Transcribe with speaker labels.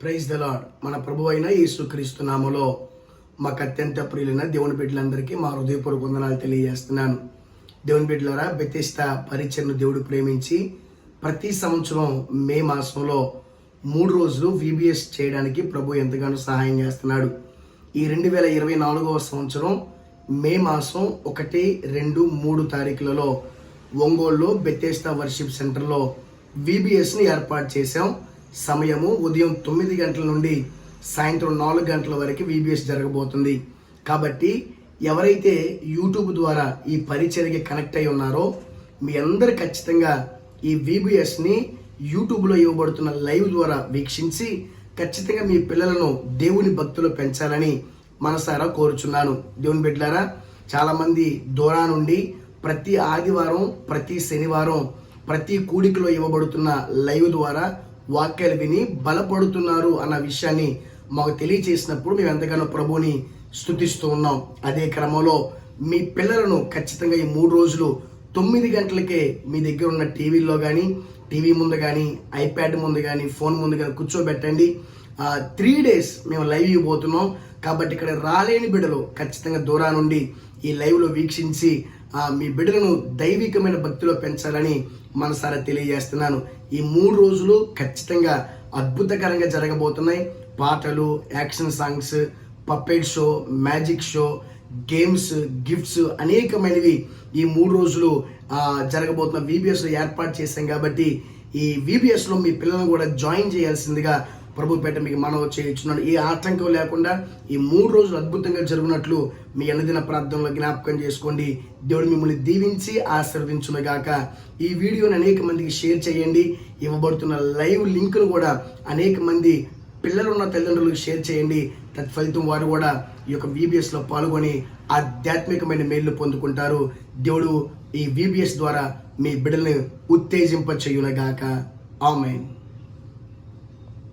Speaker 1: Praise the lord. మన ప్రభు అయిన యేసుక్రీస్తు నామములో మాకు అత్యంత ప్రియులైన దేవుని బిడ్డలందరికీ మా హృదయపూర్వక వందనాలు తెలియజేస్తున్నాను. దేవుని బిడ్డలారా, బెతెస్దా పరిచయను దేవుడు ప్రేమించి ప్రతి సంవత్సరం మే మాసంలో 3 రోజులు VBS చేయడానికి ప్రభు ఎంతగానో సహాయం చేస్తున్నాడు. ఈ 2024వ సంవత్సరం మే మాసం 1, 2, 3 తారీఖులలో ఒంగోలులో బెతెస్దా వర్షిప్ సెంటర్లో VBSని ఏర్పాటు చేశాం. సమయము ఉదయం 9 గంటల నుండి సాయంత్రం 4 గంటల వరకు VBS జరగబోతుంది. కాబట్టి ఎవరైతే యూట్యూబ్ ద్వారా ఈ పరిచర్యకి కనెక్ట్ అయి ఉన్నారో మీ అందరు ఖచ్చితంగా ఈ VBSని యూట్యూబ్లో ఇవ్వబడుతున్న లైవ్ ద్వారా వీక్షించి ఖచ్చితంగా మీ పిల్లలను దేవుని భక్తిలో పెంచాలని మనసారా కోరుచున్నాను. దేవుని బిడ్డలారా, చాలామంది దూరా నుండి ప్రతి ఆదివారం, ప్రతి శనివారం, ప్రతి కూడికలో ఇవ్వబడుతున్న లైవ్ ద్వారా వాక్యాలు విని బలపడుతున్నారు అన్న విషయాన్ని మాకు తెలియచేసినప్పుడు మేము ఎంతగానో ప్రభువుని స్తుతిస్తూ ఉన్నాం. అదే క్రమంలో మీ పిల్లలను ఖచ్చితంగా ఈ 3 రోజులు 9 గంటలకే మీ దగ్గర ఉన్న టీవీలో కానీ, టీవీ ముందు కానీ, ఐప్యాడ్ ముందు కానీ, ఫోన్ ముందు కానీ కూర్చోబెట్టండి. 3 days మేము లైవ్ ఇవ్వబోతున్నాం. కాబట్టి ఇక్కడ రాలేని బిడ్డలు ఖచ్చితంగా దూరా నుండి ఈ లైవ్లో వీక్షించి మీ బిడ్డలను దైవికమైన భక్తిలో పెంచాలని మనసారా తెలియజేస్తున్నాను. ఈ 3 రోజులు ఖచ్చితంగా అద్భుతకరంగా జరగబోతున్నాయి. పాటలు, action songs, puppet show, magic show, games, gifts అనేకమైనవి ఈ 3 రోజులు జరగబోతున్న VBSలో ఏర్పాటు చేశాం. కాబట్టి ఈ VBSలో మీ పిల్లలను కూడా జాయిన్ చేయాల్సిందిగా ప్రభు పేట మీకు మనవి చేయించున్నాడు. ఏ ఆటంకం లేకుండా ఈ 3 రోజులు అద్భుతంగా జరుగునట్లు మీ అనుదిన ప్రార్థనలో జ్ఞాపకం చేసుకోండి. దేవుడు మిమ్మల్ని దీవించి ఆశీర్వదించునుగాక. ఈ వీడియోని అనేక మందికి షేర్ చేయండి. ఇవ్వబడుతున్న లైవ్ లింక్ను కూడా అనేక మంది పిల్లలు ఉన్న తల్లిదండ్రులకు షేర్ చేయండి. తత్ఫలితం వారు కూడా ఈ యొక్క VBSలో పాల్గొని ఆధ్యాత్మికమైన మేలు పొందుకుంటారు. దేవుడు ఈ VBS ద్వారా మీ బిడ్డల్ని ఉత్తేజింప చేయునుగాక. ఆమేన్.